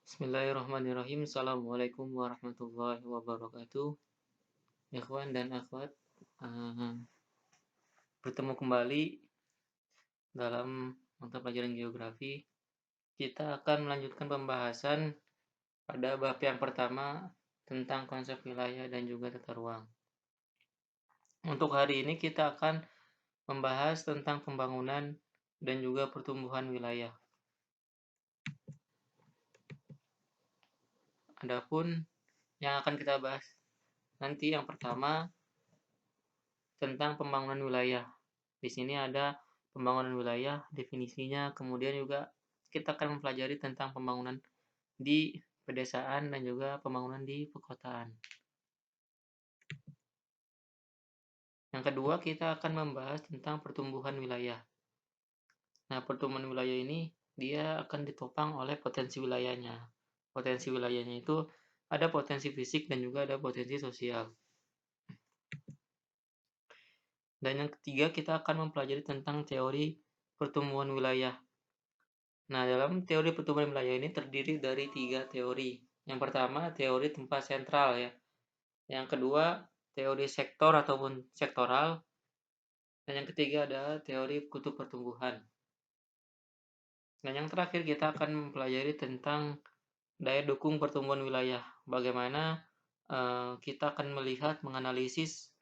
Bismillahirrahmanirrahim. Assalamualaikum warahmatullahi wabarakatuh. Ikhwan dan akhwat, eh, bertemu kembali dalam mata pelajaran geografi. Kita akan melanjutkan pembahasan pada bab yang pertama tentang konsep wilayah dan juga tata ruang. Untuk hari ini kita akan membahas tentang pembangunan dan juga pertumbuhan wilayah. Adapun yang akan kita bahas nanti yang pertama tentang pembangunan wilayah. Di sini ada pembangunan wilayah, definisinya, kemudian juga kita akan mempelajari tentang pembangunan di pedesaan dan juga pembangunan di perkotaan. Yang kedua, kita akan membahas tentang pertumbuhan wilayah. Nah, pertumbuhan wilayah ini dia akan ditopang oleh potensi wilayahnya. Potensi wilayahnya itu ada potensi fisik dan juga ada potensi sosial. Dan yang ketiga, kita akan mempelajari tentang teori pertumbuhan wilayah. Nah, dalam teori pertumbuhan wilayah ini terdiri dari 3 teori. Yang pertama, teori tempat sentral ya. Yang kedua, teori sektor ataupun sektoral. Dan yang ketiga adalah teori kutub pertumbuhan. Dan yang terakhir kita akan mempelajari tentang daya dukung pertumbuhan wilayah. Bagaimana kita akan melihat, menganalisis,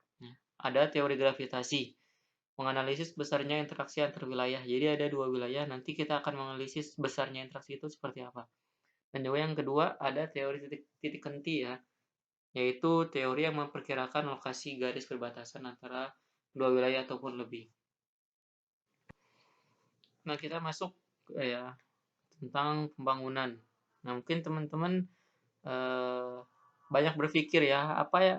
ada teori gravitasi. Menganalisis besarnya interaksi antar wilayah. Jadi ada 2 wilayah, nanti kita akan menganalisis besarnya interaksi itu seperti apa. Dan juga yang kedua ada teori titik henti ya, yaitu teori yang memperkirakan lokasi garis perbatasan antara 2 wilayah ataupun lebih. Nah, kita masuk ya tentang pembangunan. Nah, mungkin teman-teman banyak berpikir ya, apa ya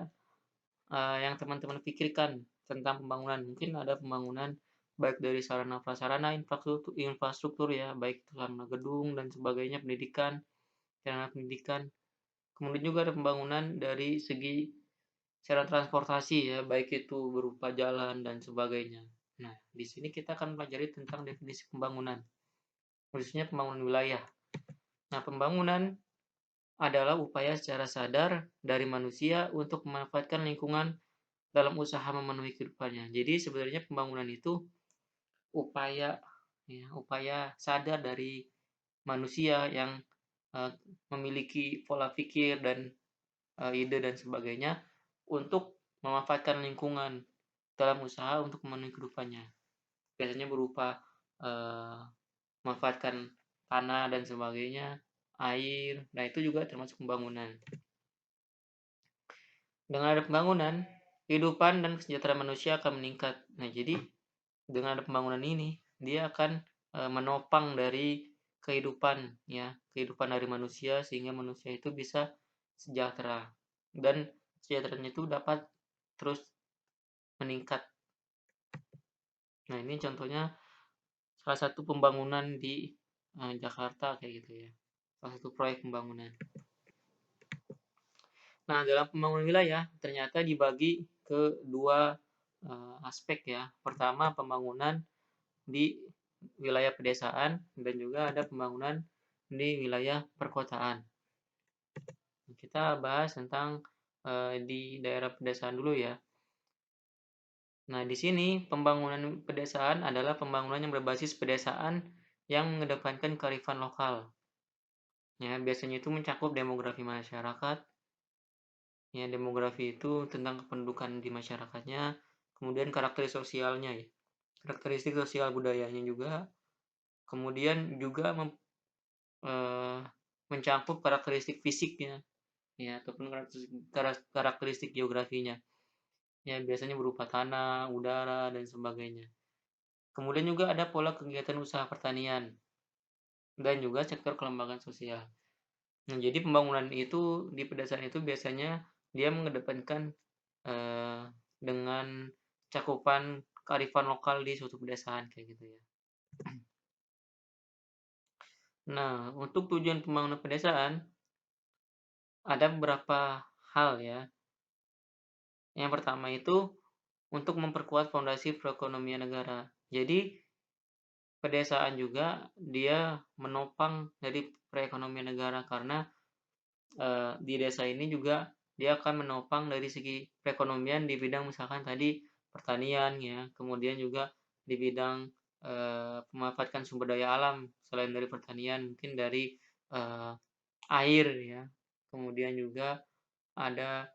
yang teman-teman pikirkan tentang pembangunan. Mungkin ada pembangunan baik dari sarana prasarana, infrastruktur ya, baik sarana gedung dan sebagainya, pendidikan, sarana pendidikan. Kemudian juga ada pembangunan dari segi sarana transportasi ya, baik itu berupa jalan dan sebagainya. Nah, di sini kita akan pelajari tentang definisi pembangunan, khususnya pembangunan wilayah. Nah, pembangunan adalah upaya secara sadar dari manusia untuk memanfaatkan lingkungan dalam usaha memenuhi kehidupannya. Jadi sebenarnya pembangunan itu upaya sadar dari manusia yang memiliki pola pikir dan ide dan sebagainya untuk memanfaatkan lingkungan dalam usaha untuk memenuhi kehidupannya. Biasanya berupa memanfaatkan tanah dan sebagainya, air, nah itu juga termasuk pembangunan. Dengan ada pembangunan, kehidupan dan kesejahteraan manusia akan meningkat. Nah, jadi dengan ada pembangunan ini, dia akan menopang dari kehidupan ya, kehidupan dari manusia sehingga manusia itu bisa sejahtera dan kesejahteranya itu dapat terus meningkat. Nah, ini contohnya salah satu pembangunan di Jakarta kayak gitu ya. Salah satu proyek pembangunan. Nah, dalam pembangunan wilayah ternyata dibagi ke 2 aspek ya. Pertama, pembangunan di wilayah pedesaan dan juga ada pembangunan di wilayah perkotaan. Kita bahas tentang di daerah pedesaan dulu ya. Nah, di sini pembangunan pedesaan adalah pembangunan yang berbasis pedesaan yang mengedepankan kearifan lokal. Ya, biasanya itu mencakup demografi masyarakat. Ya, demografi itu tentang kependudukan di masyarakatnya, kemudian karakteristik sosialnya ya. Karakteristik sosial budayanya juga. Kemudian juga mencakup karakteristik fisiknya ya ataupun karakteristik geografinya. Ya, biasanya berupa tanah, udara dan sebagainya. Kemudian juga ada pola kegiatan usaha pertanian dan juga sektor kelembagaan sosial. Nah, jadi pembangunan itu di pedesaan itu biasanya dia mengedepankan dengan cakupan kearifan lokal di suatu pedesaan kayak gitu ya. Nah, untuk tujuan pembangunan pedesaan ada beberapa hal ya. Yang pertama itu untuk memperkuat fondasi perekonomian negara. Jadi pedesaan juga dia menopang dari perekonomian negara karena di desa ini juga dia akan menopang dari segi perekonomian di bidang misalkan tadi pertanian ya, kemudian juga di bidang, memanfaatkan sumber daya alam selain dari pertanian mungkin dari, eee, air ya, kemudian juga ada,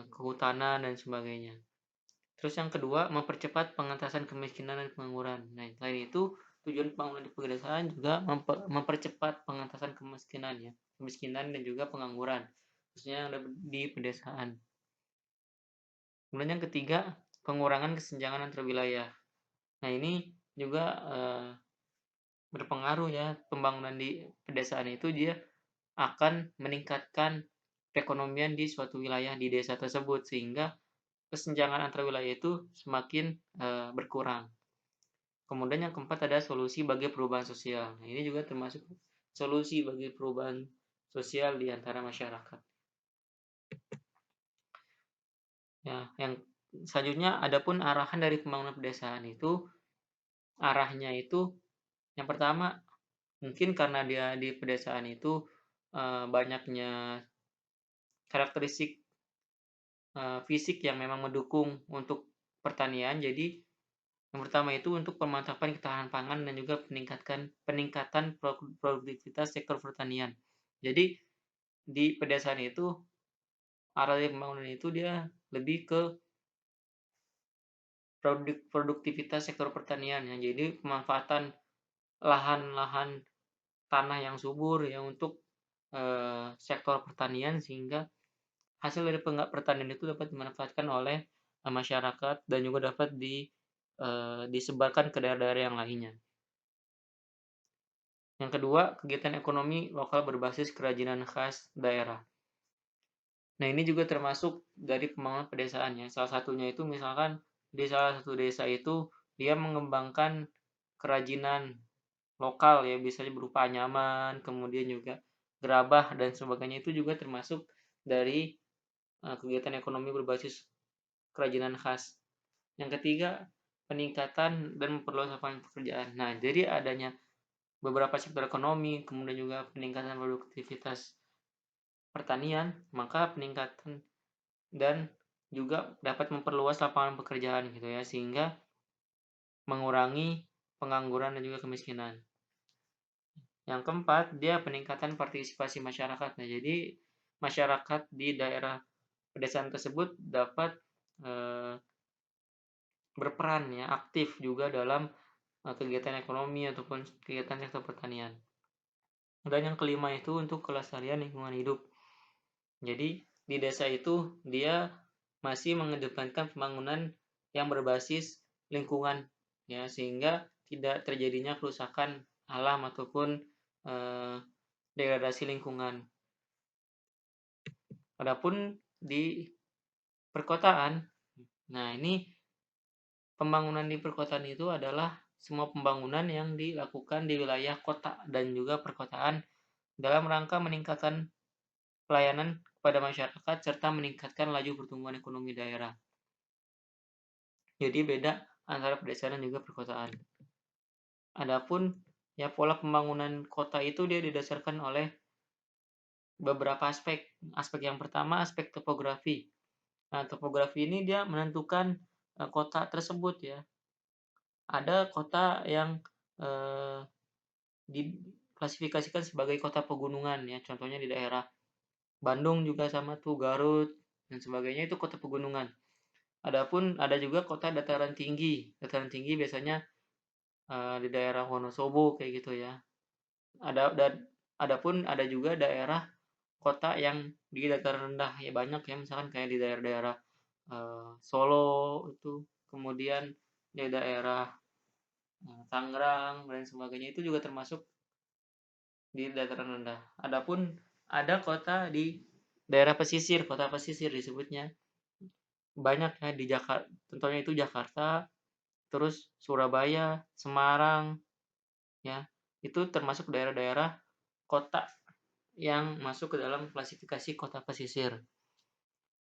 kehutanan dan sebagainya. Terus yang kedua, mempercepat pengentasan kemiskinan dan pengangguran. Nah, selain itu, tujuan pembangunan di pedesaan juga mempercepat pengentasan kemiskinan ya, kemiskinan dan juga pengangguran, khususnya yang ada di pedesaan. Kemudian yang ketiga, pengurangan kesenjangan antar wilayah. Nah, ini juga, berpengaruh ya, pembangunan di pedesaan itu dia akan meningkatkan perekonomian di suatu wilayah di desa tersebut, sehingga kesenjangan antar wilayah itu semakin, berkurang. Kemudian yang keempat ada solusi bagi perubahan sosial. Nah, ini juga termasuk solusi bagi perubahan sosial di antara masyarakat. Ya, yang selanjutnya adapun arahan dari pembangunan pedesaan itu, arahnya itu yang pertama mungkin karena dia di pedesaan itu, banyaknya karakteristik, fisik yang memang mendukung untuk pertanian. Jadi yang pertama itu untuk pemantapan ketahanan pangan dan juga peningkatan produktivitas sektor pertanian. Jadi di pedesaan itu arah dari pembangunan itu dia lebih ke produktivitas sektor pertanian ya. Jadi pemanfaatan lahan-lahan tanah yang subur ya untuk, sektor pertanian sehingga hasil dari pertanian itu dapat dimanfaatkan oleh, masyarakat dan juga dapat disebarkan ke daerah-daerah yang lainnya. Yang kedua, kegiatan ekonomi lokal berbasis kerajinan khas daerah. Nah, ini juga termasuk dari pembangunan pedesaan ya. Salah satunya itu misalkan di salah satu desa itu dia mengembangkan kerajinan lokal ya, biasanya berupa anyaman, kemudian juga gerabah dan sebagainya itu juga termasuk dari, kegiatan ekonomi berbasis kerajinan khas. Yang ketiga, peningkatan dan memperluas lapangan pekerjaan. Nah, jadi adanya beberapa sektor ekonomi, kemudian juga peningkatan produktivitas pertanian, maka peningkatan dan juga dapat memperluas lapangan pekerjaan gitu ya, sehingga mengurangi pengangguran dan juga kemiskinan. Yang keempat, dia peningkatan partisipasi masyarakat. Nah, jadi masyarakat di daerah pedesaan tersebut dapat, eee, berperan ya, aktif juga dalam, kegiatan ekonomi ataupun kegiatan sektor pertanian. Dan yang kelima itu untuk kelestarian lingkungan hidup. Jadi di desa itu dia masih mengedepankan pembangunan yang berbasis lingkungan ya, sehingga tidak terjadinya kerusakan alam ataupun, eee, degradasi lingkungan. Adapun di perkotaan, nah ini pembangunan di perkotaan itu adalah semua pembangunan yang dilakukan di wilayah kota dan juga perkotaan dalam rangka meningkatkan pelayanan kepada masyarakat serta meningkatkan laju pertumbuhan ekonomi daerah. Jadi beda antara pedesaan dan juga perkotaan. Adapun ya pola pembangunan kota itu dia didasarkan oleh beberapa aspek. Aspek yang pertama aspek topografi. Nah, topografi ini dia menentukan, kota tersebut ya. Ada kota yang, eee, diklasifikasikan sebagai kota pegunungan ya, contohnya di daerah Bandung juga sama tuh, Garut dan sebagainya itu kota pegunungan. Adapun ada juga kota dataran tinggi. Dataran tinggi biasanya, di daerah Wonosobo kayak gitu ya. Adapun ada juga daerah kota yang di dataran rendah, ya banyak ya misalkan kayak di daerah-daerah, Solo itu, kemudian di daerah, Tangerang dan sebagainya itu juga termasuk di dataran rendah. Adapun ada kota di daerah pesisir, kota pesisir disebutnya. Banyak ya di contohnya itu Jakarta, terus Surabaya, Semarang, ya. Itu termasuk daerah-daerah kota yang masuk ke dalam klasifikasi kota pesisir.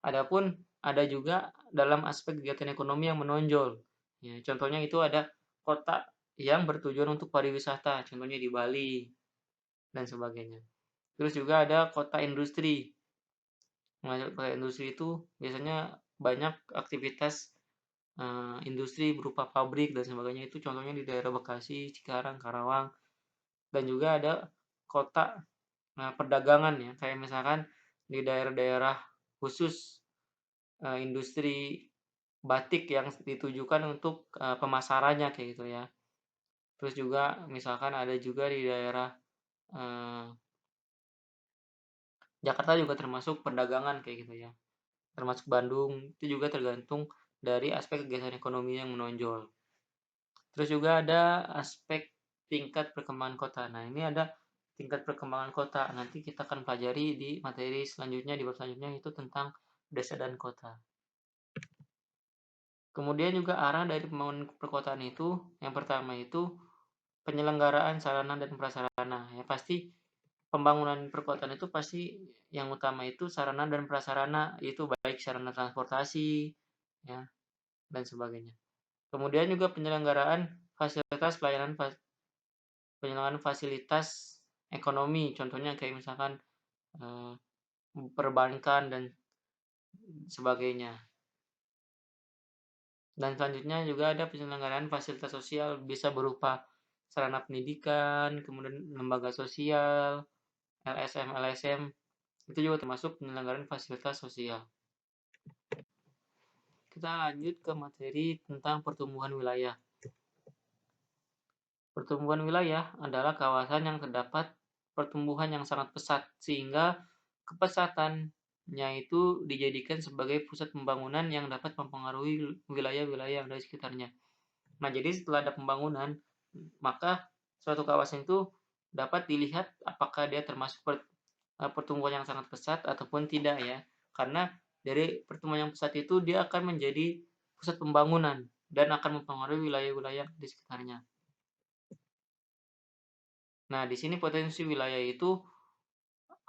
Adapun ada juga dalam aspek kegiatan ekonomi yang menonjol. Ya, contohnya itu ada kota yang bertujuan untuk pariwisata, contohnya di Bali. dan sebagainya. Terus juga ada kota industri. Nah, kota industri itu biasanya banyak aktivitas industri berupa pabrik dan sebagainya, itu contohnya di daerah Bekasi, Cikarang, Karawang, dan juga ada kota perdagangan ya, kayak misalkan di daerah-daerah khusus industri batik yang ditujukan untuk pemasarannya kayak gitu ya. Terus juga misalkan ada juga di daerah eh, Jakarta juga termasuk perdagangan kayak gitu ya. Termasuk Bandung, itu juga tergantung dari aspek kegiatan ekonomi yang menonjol. Terus juga ada aspek tingkat perkembangan kota. Nah, ini ada tingkat perkembangan kota. Nanti kita akan pelajari di materi selanjutnya, di bab selanjutnya itu tentang desa dan kota. Kemudian juga arah dari pembangunan perkotaan itu, yang pertama itu penyelenggaraan sarana dan prasarana. Ya pasti pembangunan perkotaan itu pasti yang utama itu sarana dan prasarana, itu baik sarana transportasi, ya, dan sebagainya. Kemudian juga penyelenggaraan fasilitas ekonomi, contohnya kayak misalkan eh, perbankan dan sebagainya. Dan selanjutnya juga ada penyelenggaraan fasilitas sosial, bisa berupa sarana pendidikan, kemudian lembaga sosial, LSM, itu juga termasuk penyelenggaraan fasilitas sosial. Kita lanjut ke materi tentang pertumbuhan wilayah. Pertumbuhan wilayah adalah kawasan yang terdapat pertumbuhan yang sangat pesat, sehingga kepesatannya itu dijadikan sebagai pusat pembangunan yang dapat mempengaruhi wilayah-wilayah yang ada di sekitarnya. Nah, jadi setelah ada pembangunan, maka suatu kawasan itu dapat dilihat apakah dia termasuk pertumbuhan yang sangat pesat ataupun tidak ya. Karena dari pertumbuhan yang pesat itu dia akan menjadi pusat pembangunan dan akan mempengaruhi wilayah-wilayah di sekitarnya. Nah, di sini potensi wilayah itu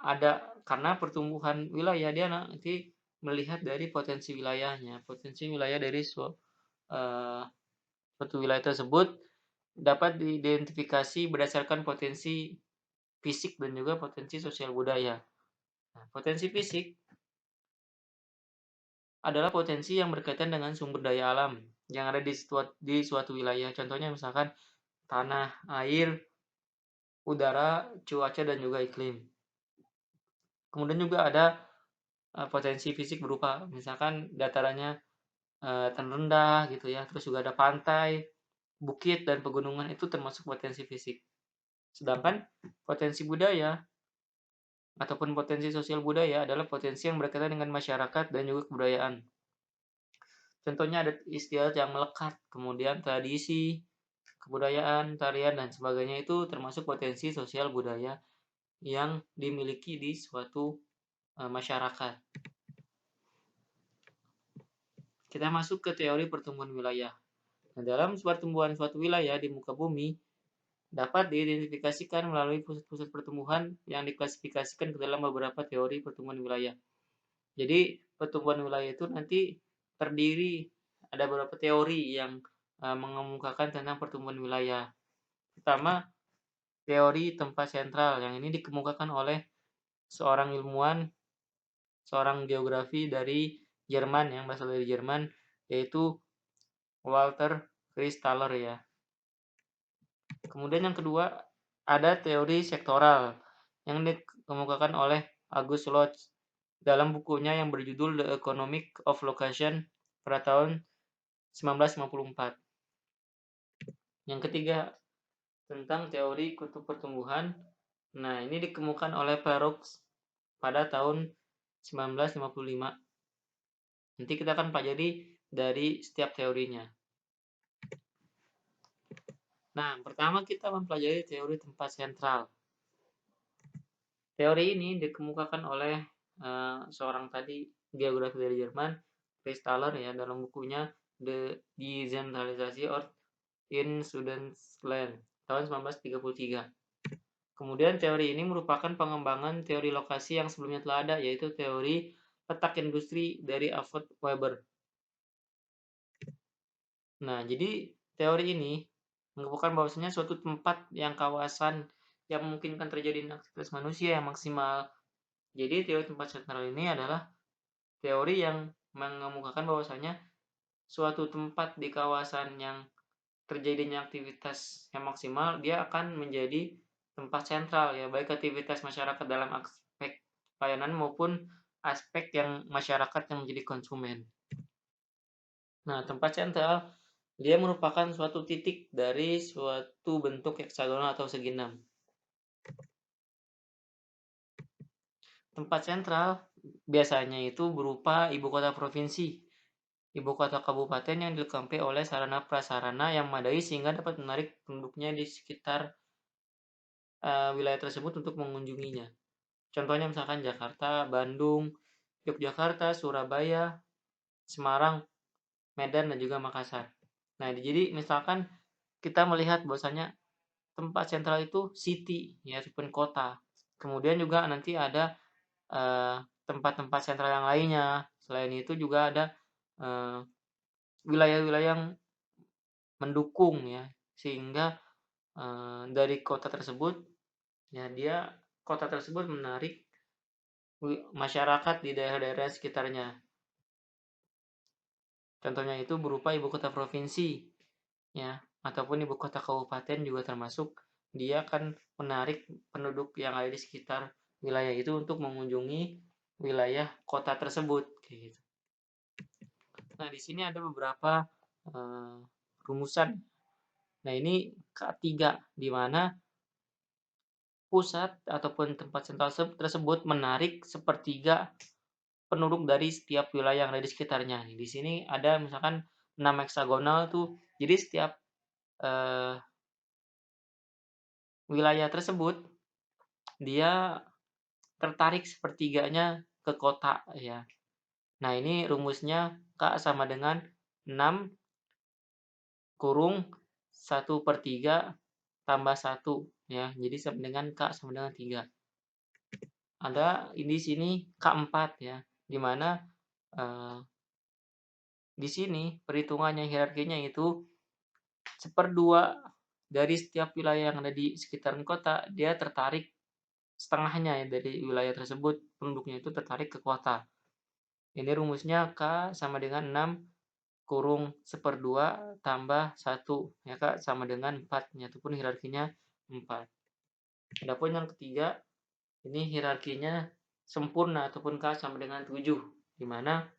ada karena pertumbuhan wilayah dia nanti melihat dari potensi wilayahnya. Potensi wilayah dari suatu wilayah tersebut dapat diidentifikasi berdasarkan potensi fisik dan juga potensi sosial budaya. Nah, potensi fisik adalah potensi yang berkaitan dengan sumber daya alam yang ada di suatu wilayah. Contohnya misalkan tanah, air, udara, cuaca, dan juga iklim. Kemudian juga ada potensi fisik berupa misalkan datarannya rendah gitu ya, terus juga ada pantai, bukit, dan pegunungan, itu termasuk potensi fisik. Sedangkan potensi budaya ataupun potensi sosial budaya adalah potensi yang berkaitan dengan masyarakat dan juga kebudayaan. Contohnya ada istiadat yang melekat, kemudian tradisi, kebudayaan, tarian, dan sebagainya, itu termasuk potensi sosial budaya yang dimiliki di suatu masyarakat. Kita masuk ke teori pertumbuhan wilayah. Nah, dalam pertumbuhan suatu wilayah di muka bumi dapat diidentifikasikan melalui pusat-pusat pertumbuhan yang diklasifikasikan ke dalam beberapa teori pertumbuhan wilayah. Jadi pertumbuhan wilayah itu nanti terdiri ada beberapa teori yang mengemukakan tentang pertumbuhan wilayah. Pertama, teori tempat sentral yang ini dikemukakan oleh seorang ilmuwan, seorang geografi dari Jerman yang berasal dari Jerman, yaitu Walter Christaller ya. Kemudian yang kedua, ada teori sektoral yang dikemukakan oleh August Lodge dalam bukunya yang berjudul The Economic of Location pada tahun 1954. Yang ketiga, tentang teori kutub pertumbuhan. Nah, ini dikemukakan oleh Perroux pada tahun 1955. Nanti kita akan pelajari dari setiap teorinya. Nah, pertama kita mempelajari teori tempat sentral. Teori ini dikemukakan oleh seorang tadi geografi dari Jerman, Christaller ya, dalam bukunya The Decentralization in Sudetenland tahun 1933. Kemudian teori ini merupakan pengembangan teori lokasi yang sebelumnya telah ada, yaitu teori letak industri dari Alfred Weber. Nah, jadi teori ini mengemukakan bahwasanya suatu tempat yang kawasan yang memungkinkan terjadinya aktivitas manusia yang maksimal. Jadi teori tempat sentral ini adalah teori yang mengemukakan bahwasanya suatu tempat di kawasan yang terjadinya aktivitas yang maksimal, dia akan menjadi tempat sentral ya, baik aktivitas masyarakat dalam aspek pelayanan maupun aspek yang masyarakat yang menjadi konsumen. Nah, tempat sentral dia merupakan suatu titik dari suatu bentuk heksagonal atau segi enam. Tempat sentral biasanya itu berupa ibu kota provinsi, ibu kota kabupaten yang dilengkapi oleh sarana prasarana yang memadai sehingga dapat menarik penduduknya di sekitar wilayah tersebut untuk mengunjunginya. Contohnya misalkan Jakarta, Bandung, Yogyakarta, Surabaya, Semarang, Medan, dan juga Makassar. Nah, jadi misalkan kita melihat bahwasanya tempat sentral itu city, ya, ataupun kota. Kemudian juga nanti ada tempat-tempat sentral yang lainnya. Selain itu juga ada wilayah-wilayah yang mendukung ya, sehingga dari kota tersebut ya kota tersebut menarik masyarakat di daerah-daerah sekitarnya. Contohnya itu berupa ibu kota provinsi ya, ataupun ibu kota kabupaten juga termasuk. Dia akan menarik penduduk yang ada di sekitar wilayah itu untuk mengunjungi wilayah kota tersebut kayak gitu. Nah, di sini ada beberapa rumusan. Nah, ini K3 di mana pusat ataupun tempat sentral tersebut menarik sepertiga penduduk dari setiap wilayah yang ada di sekitarnya. Di sini ada misalkan 6 heksagonal tuh. Jadi setiap wilayah tersebut dia tertarik sepertiganya ke kota ya. Nah, ini rumusnya K sama dengan 6 kurung 1/3 tambah 1 ya. Jadi sama dengan K sama dengan 3. Ada di sini K4 ya, di mana di sini perhitungannya hierarkinya itu 1/2 dari setiap wilayah yang ada di sekitaran kota, dia tertarik setengahnya ya dari wilayah tersebut, penduduknya itu tertarik ke kota. Ini rumusnya K sama dengan 6 kurung 1/2 tambah 1 ya Kak, sama dengan 4, ataupun hierarkinya 4. Adapun yang ketiga, ini hierarkinya sempurna ataupun K sama dengan 7, di mana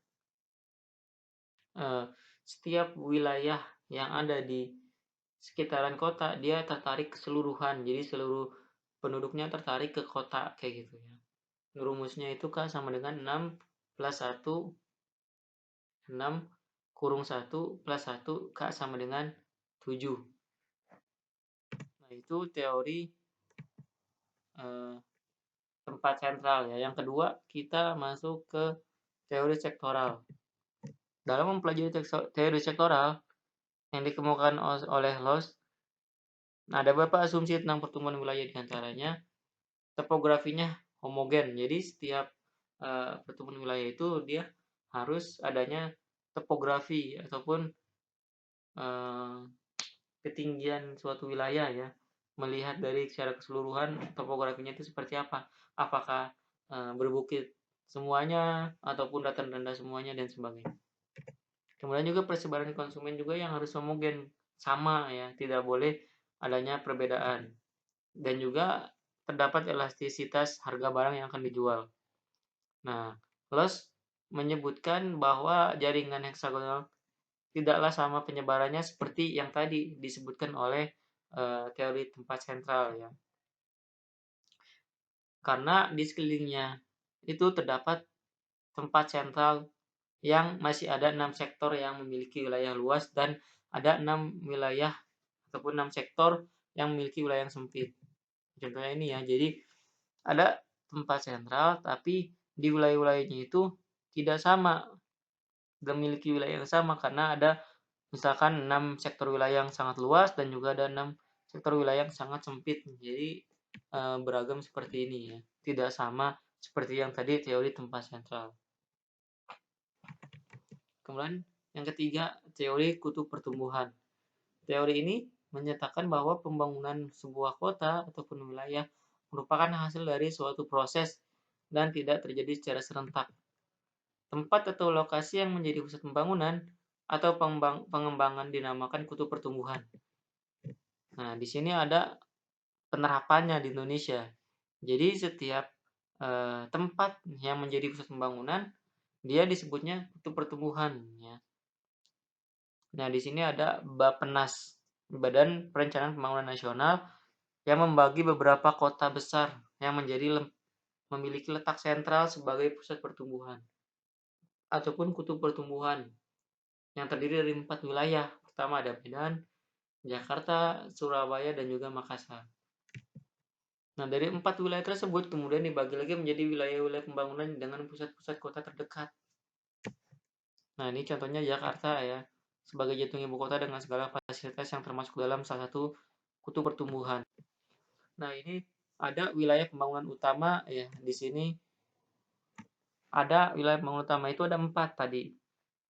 setiap wilayah yang ada di sekitaran kota dia tertarik keseluruhan, jadi seluruh penduduknya tertarik ke kota kayak gitu ya. Rumusnya itu K sama dengan 6 plus 1, 6 kurung 1 plus 1 K sama dengan 7. Nah, itu teori tempat sentral ya. Yang kedua, kita masuk ke teori sektoral. Dalam mempelajari teori sektoral yang dikemukakan oleh Loss, nah ada beberapa asumsi tentang pertumbuhan wilayah, diantaranya topografinya homogen. Jadi setiap pertumbuhan wilayah itu dia harus adanya topografi ataupun ketinggian suatu wilayah ya. Melihat dari secara keseluruhan topografinya itu seperti apa. Apakah berbukit semuanya ataupun dataran rendah semuanya dan sebagainya. Kemudian juga persebaran konsumen juga yang harus homogen, sama ya, tidak boleh adanya perbedaan. Dan juga terdapat elastisitas harga barang yang akan dijual. Nah, Loss menyebutkan bahwa jaringan heksagonal tidaklah sama penyebarannya seperti yang tadi disebutkan oleh teori tempat sentral ya. Karena di sekelilingnya itu terdapat tempat sentral yang masih ada 6 sektor yang memiliki wilayah luas dan ada 6 wilayah ataupun 6 sektor yang memiliki wilayah yang sempit. Contohnya ini ya, jadi ada tempat sentral tapi di wilayah-wilayahnya itu tidak sama, memiliki wilayah yang sama karena ada misalkan 6 sektor wilayah yang sangat luas dan juga ada 6 sektor wilayah yang sangat sempit. Jadi beragam seperti ini ya, tidak sama seperti yang tadi teori tempat sentral. Kemudian yang ketiga, teori kutub pertumbuhan. Teori ini menyatakan bahwa pembangunan sebuah kota ataupun wilayah merupakan hasil dari suatu proses dan tidak terjadi secara serentak. Tempat atau lokasi yang menjadi pusat pembangunan atau pengembangan dinamakan kutub pertumbuhan. Nah, di sini ada penerapannya di Indonesia. Jadi setiap tempat yang menjadi pusat pembangunan, dia disebutnya kutub pertumbuhan. Ya. Nah, di sini ada Bappenas, Badan Perencanaan Pembangunan Nasional, yang membagi beberapa kota besar yang memiliki letak sentral sebagai pusat pertumbuhan ataupun kutub pertumbuhan yang terdiri dari 4 wilayah. Pertama ada Medan, Jakarta, Surabaya, dan juga Makassar. Nah, dari 4 wilayah tersebut kemudian dibagi lagi menjadi wilayah-wilayah pembangunan dengan pusat-pusat kota terdekat. Nah, ini contohnya Jakarta ya, sebagai jantung ibu kota dengan segala fasilitas yang termasuk dalam salah satu kutub pertumbuhan. Nah, ini ada wilayah pembangunan utama ya. Di sini ada wilayah pembangunan utama itu ada 4 tadi.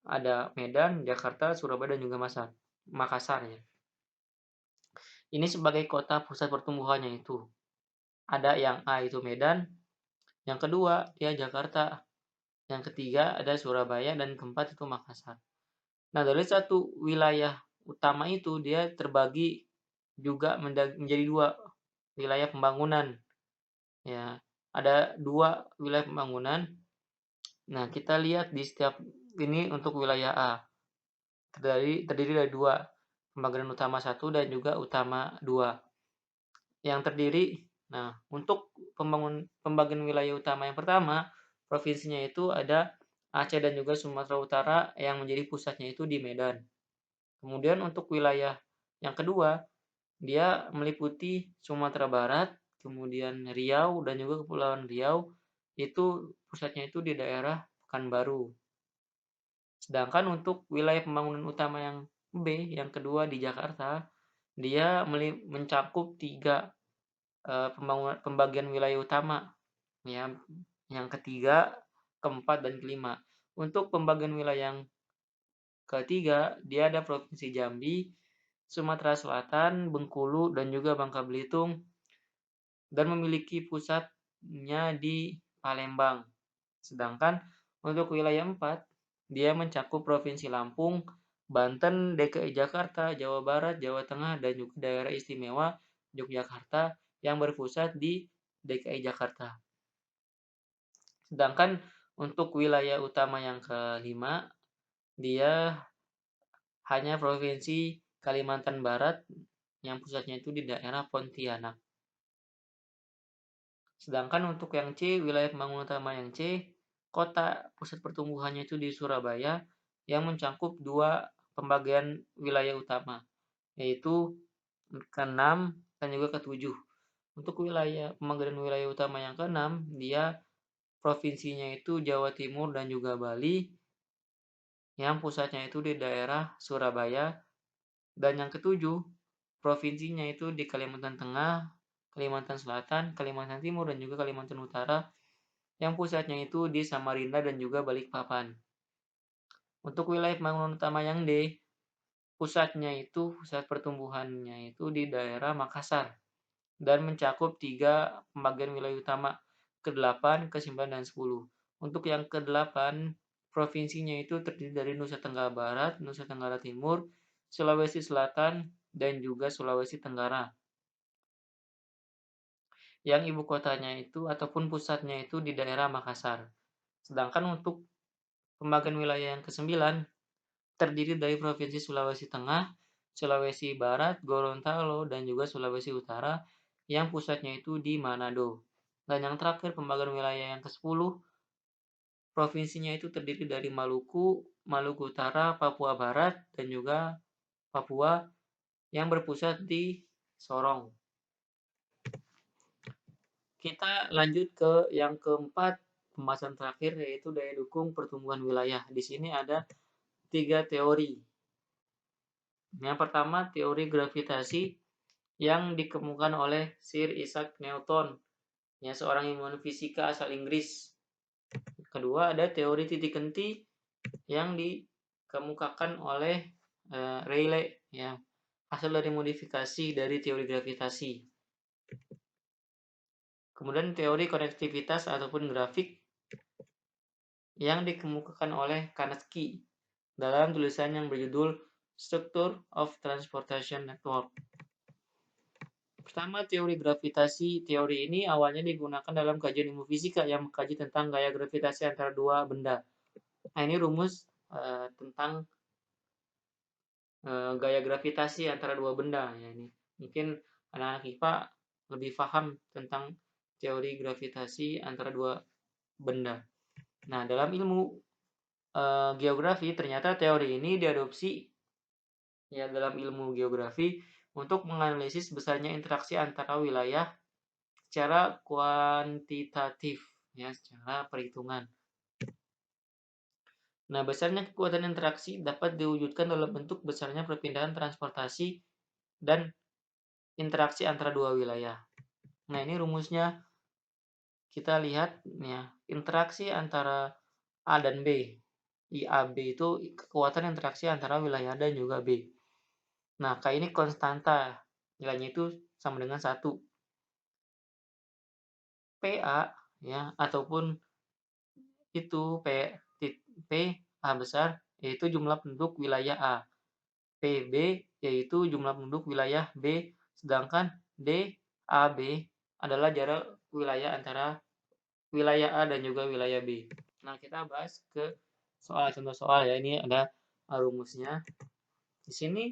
Ada Medan, Jakarta, Surabaya, dan juga Makassar ya. Ini sebagai kota pusat pertumbuhannya itu. Ada yang A itu Medan, yang kedua dia Jakarta, yang ketiga ada Surabaya, dan keempat itu Makassar. Nah, dari satu wilayah utama itu dia terbagi juga menjadi 2 wilayah pembangunan. Ya, ada 2 wilayah pembangunan. Nah, kita lihat di setiap ini untuk wilayah A. Terdiri dari 2, pembangunan utama 1 dan juga utama 2. Yang terdiri, nah, untuk pembagian wilayah utama yang pertama, provinsinya itu ada Aceh dan juga Sumatera Utara yang menjadi pusatnya itu di Medan. Kemudian untuk wilayah yang kedua, dia meliputi Sumatera Barat, kemudian Riau dan juga Kepulauan Riau, itu pusatnya itu di daerah Pekanbaru. Sedangkan untuk wilayah pembangunan utama yang B, yang kedua di Jakarta, dia mencakup 3 pembagian wilayah utama, ya, yang ketiga, keempat, dan kelima. Untuk pembagian wilayah yang ketiga, dia ada Provinsi Jambi, Sumatera Selatan, Bengkulu, dan juga Bangka Belitung, dan memiliki pusatnya di Palembang. Sedangkan untuk wilayah 4, dia mencakup Provinsi Lampung, Banten, DKI Jakarta, Jawa Barat, Jawa Tengah, dan juga daerah istimewa Yogyakarta yang berpusat di DKI Jakarta. Sedangkan untuk wilayah utama yang kelima, dia hanya Provinsi Kalimantan Barat yang pusatnya itu di daerah Pontianak. Sedangkan untuk yang C, wilayah pembangunan utama yang C, kota pusat pertumbuhannya itu di Surabaya yang mencakup 2 pembagian wilayah utama, yaitu ke-6 dan juga ke-7. Untuk pembagian wilayah utama yang ke-6, dia provinsinya itu Jawa Timur dan juga Bali, yang pusatnya itu di daerah Surabaya, dan yang ke-7, provinsinya itu di Kalimantan Tengah, Kalimantan Selatan, Kalimantan Timur, dan juga Kalimantan Utara, yang pusatnya itu di Samarinda dan juga Balikpapan. Untuk wilayah pembangunan utama yang D, pusat pertumbuhannya itu di daerah Makassar, dan mencakup 3 pembagian wilayah utama, ke-8, ke-9, dan 10. Untuk yang ke-8, provinsinya itu terdiri dari Nusa Tenggara Barat, Nusa Tenggara Timur, Sulawesi Selatan, dan juga Sulawesi Tenggara. Yang ibu kotanya itu ataupun pusatnya itu di daerah Makassar. Sedangkan untuk pembagian wilayah yang ke-9 terdiri dari Provinsi Sulawesi Tengah, Sulawesi Barat, Gorontalo, dan juga Sulawesi Utara yang pusatnya itu di Manado. Dan yang terakhir pembagian wilayah yang ke-10, provinsinya itu terdiri dari Maluku, Maluku Utara, Papua Barat, dan juga Papua yang berpusat di Sorong. Kita lanjut ke yang keempat, pembahasan terakhir, yaitu daya dukung pertumbuhan wilayah. Di sini ada 3 teori. Yang pertama, teori gravitasi yang dikemukakan oleh Sir Isaac Newton, ya, seorang ilmuwan fisika asal Inggris. Kedua, ada teori titik henti yang dikemukakan oleh Rayleigh, ya, hasil dari modifikasi dari teori gravitasi. Kemudian teori konektivitas ataupun grafik yang dikemukakan oleh Kaneski dalam tulisan yang berjudul Structure of Transportation Network. Pertama, teori gravitasi. Teori ini awalnya digunakan dalam kajian ilmu fisika yang mengkaji tentang gaya gravitasi antara dua benda. Nah, ini rumus tentang gaya gravitasi antara dua benda. Ya, ini mungkin anak-anak IPA lebih paham tentang teori gravitasi antara dua benda. Nah, dalam ilmu geografi ternyata teori ini diadopsi ya dalam ilmu geografi untuk menganalisis besarnya interaksi antara wilayah secara kuantitatif, ya, secara perhitungan. Nah, besarnya kekuatan interaksi dapat diwujudkan dalam bentuk besarnya perpindahan transportasi dan interaksi antara dua wilayah. Nah, ini rumusnya kita lihat ya, interaksi antara A dan B. IAB itu kekuatan interaksi antara wilayah A dan juga B. Nah, K ini konstanta, nilainya itu sama dengan 1. PA ya ataupun itu P A besar yaitu jumlah penduduk wilayah A. PB yaitu jumlah penduduk wilayah B, sedangkan DAB adalah jarak wilayah antara wilayah A dan juga wilayah B. Nah, kita bahas ke contoh soal ya. Ini ada rumusnya. Di sini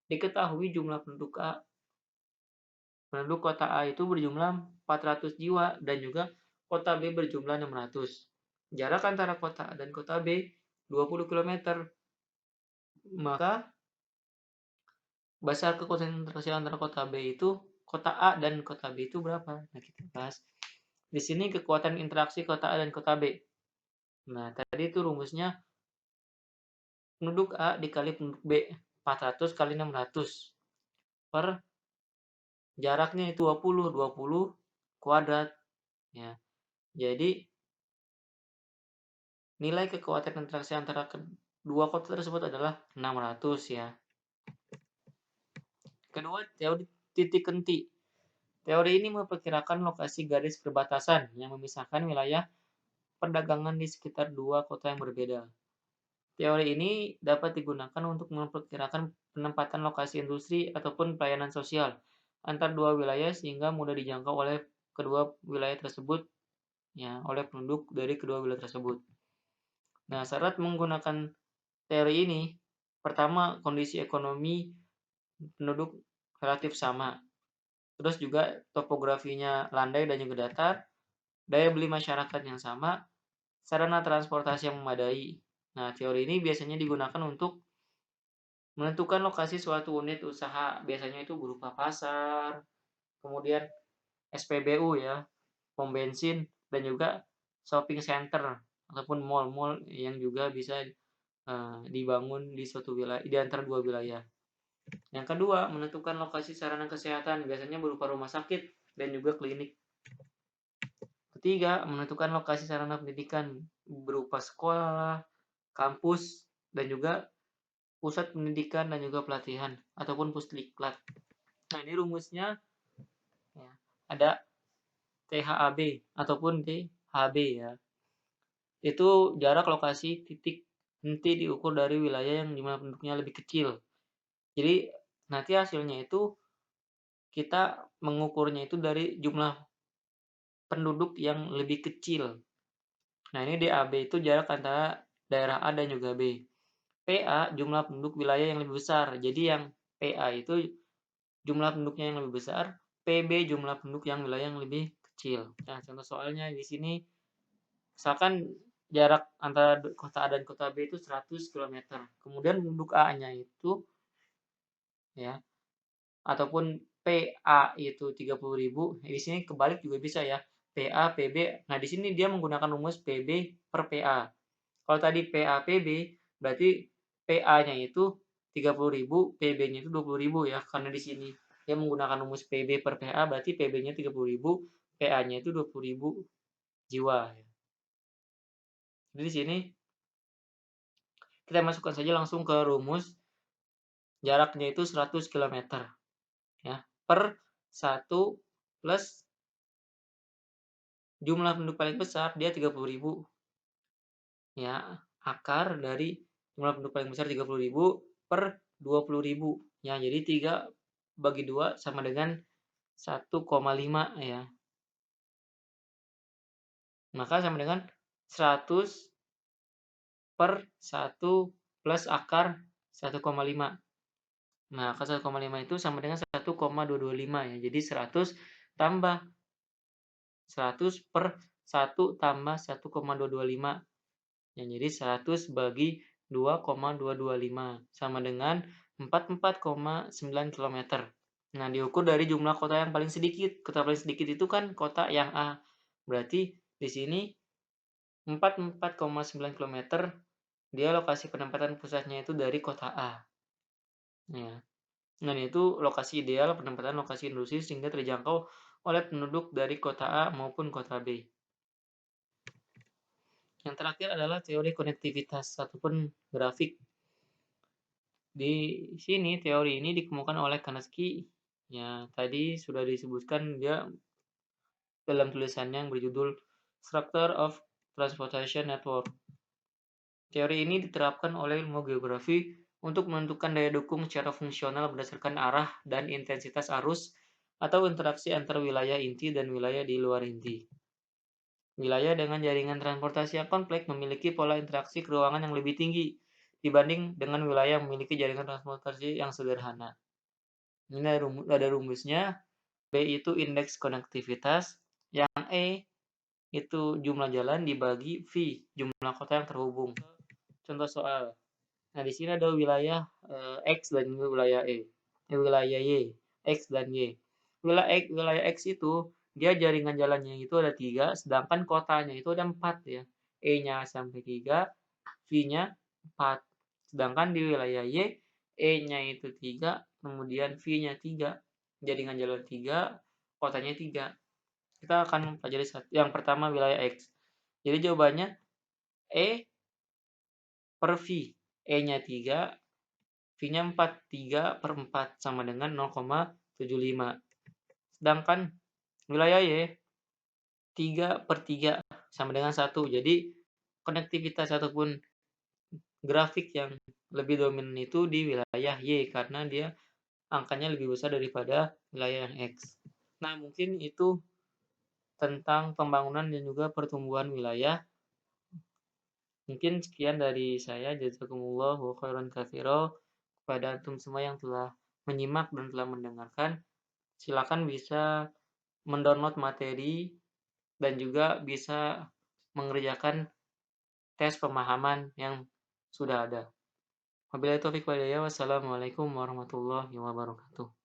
diketahui jumlah penduduk kota A itu berjumlah 400 jiwa dan juga kota B berjumlah 600. Jarak antara kota A dan kota B 20 km. Maka besar kekuatan interaksi antara kota B itu kota A dan kota B itu berapa? Nah, kita bahas. Di sini kekuatan interaksi kota A dan kota B. Nah, tadi itu rumusnya penduduk A dikali penduduk B 400 kali 600 per jaraknya itu 20 kuadrat ya. Jadi nilai kekuatan interaksi antara kedua kota tersebut adalah 600 ya. Kedua, teori titik henti. Teori ini memperkirakan lokasi garis perbatasan yang memisahkan wilayah perdagangan di sekitar dua kota yang berbeda. Teori ini dapat digunakan untuk memperkirakan penempatan lokasi industri ataupun pelayanan sosial antar dua wilayah sehingga mudah dijangkau oleh kedua wilayah tersebut ya, oleh penduduk dari kedua wilayah tersebut. Nah, syarat menggunakan teori ini, pertama, kondisi ekonomi penduduk relatif sama. Terus juga topografinya landai dan juga datar, daya beli masyarakat yang sama, sarana transportasi yang memadai. Nah, teori ini biasanya digunakan untuk menentukan lokasi suatu unit usaha. Biasanya itu berupa pasar, kemudian SPBU ya, pom bensin, dan juga shopping center ataupun mall-mall yang juga bisa dibangun di suatu wilayah, di antara dua wilayah. Yang kedua, menentukan lokasi sarana kesehatan, biasanya berupa rumah sakit dan juga klinik. Ketiga, menentukan lokasi sarana pendidikan berupa sekolah, kampus, dan juga pusat pendidikan dan juga pelatihan ataupun pusdiklat. Nah, ini rumusnya ya, ada THAB ataupun DHB ya. Itu jarak lokasi titik henti diukur dari wilayah yang jumlah penduduknya lebih kecil. Jadi nanti hasilnya itu kita mengukurnya itu dari jumlah penduduk yang lebih kecil. Nah, ini DAB itu jarak antara daerah A dan juga B. PA jumlah penduduk wilayah yang lebih besar. Jadi yang PA itu jumlah penduduknya yang lebih besar, PB jumlah penduduk yang wilayah yang lebih kecil. Nah, contoh soalnya di sini misalkan jarak antara kota A dan kota B itu 100 km. Kemudian penduduk A-nya itu ya ataupun PA itu 30.000. Di sini kebalik juga bisa ya. PA, PB. Nah, di sini dia menggunakan rumus PB per PA. Kalau tadi PA, PB, berarti PA-nya itu 30.000, PB-nya itu 20.000 ya. Karena di sini dia menggunakan rumus PB per PA, berarti PB-nya 30.000, PA-nya itu 20.000 jiwa. Jadi di sini kita masukkan saja langsung ke rumus. Jaraknya itu 100 kilometer ya, per 1 plus jumlah penduduk paling besar dia 30.000 ya, akar dari jumlah penduduk paling besar 30.000 per 20.000 ya, jadi 3 bagi 2 sama dengan 1,5 ya. Maka sama dengan 100 per 1 plus akar 1,5. Nah, akar 1,5 itu sama dengan 1,225 ya. Jadi 100 tambah 100 per 1 tambah 1,225. Ya, jadi 100 bagi 2,225 sama dengan 44,9 kilometer. Nah, diukur dari jumlah kota yang paling sedikit. Kota paling sedikit itu kan kota yang A. Berarti di sini 44,9 kilometer dia lokasi penempatan pusatnya itu dari kota A. Ya. Dan itu lokasi ideal penempatan lokasi industri sehingga terjangkau oleh penduduk dari kota A maupun kota B. Yang terakhir adalah teori konektivitas ataupun grafik. Di sini teori ini dikemukakan oleh Kaneski. Ya, tadi sudah disebutkan dia dalam tulisannya yang berjudul Structure of Transportation Network. Teori ini diterapkan oleh ilmu geografi untuk menentukan daya dukung secara fungsional berdasarkan arah dan intensitas arus atau interaksi antar wilayah inti dan wilayah di luar inti. Wilayah dengan jaringan transportasi yang kompleks memiliki pola interaksi keuangan yang lebih tinggi dibanding dengan wilayah yang memiliki jaringan transportasi yang sederhana. Ini ada rumusnya. B itu indeks konektivitas, yang E itu jumlah jalan dibagi V, jumlah kota yang terhubung. Contoh soal. Nah, di sini ada wilayah X dan wilayah wilayah Y, X dan Y. Wilayah X itu dia jaringan jalannya itu ada 3, sedangkan kotanya itu ada 4 ya. E-nya sampai 3, V-nya 4. Sedangkan di wilayah Y, E-nya itu 3, kemudian V-nya 3. Jaringan jalan 3, kotanya 3. Kita akan pelajari yang pertama wilayah X. Jadi jawabannya E per V. E-nya 3, V-nya 4. 3 per 4 sama dengan 0,75. Sedangkan wilayah Y, 3 per 3 sama dengan 1. Jadi konektivitas ataupun grafik yang lebih dominan itu di wilayah Y karena dia angkanya lebih besar daripada wilayah yang X. Nah, mungkin itu tentang pembangunan dan juga pertumbuhan wilayah. Mungkin sekian dari saya. Jazakumullahu khairan katsira kepada antum semua yang telah menyimak dan telah mendengarkan. Silakan bisa mendownload materi dan juga bisa mengerjakan tes pemahaman yang sudah ada. Wabillahi taufiq wal hidayah. Wassalamualaikum warahmatullahi wabarakatuh.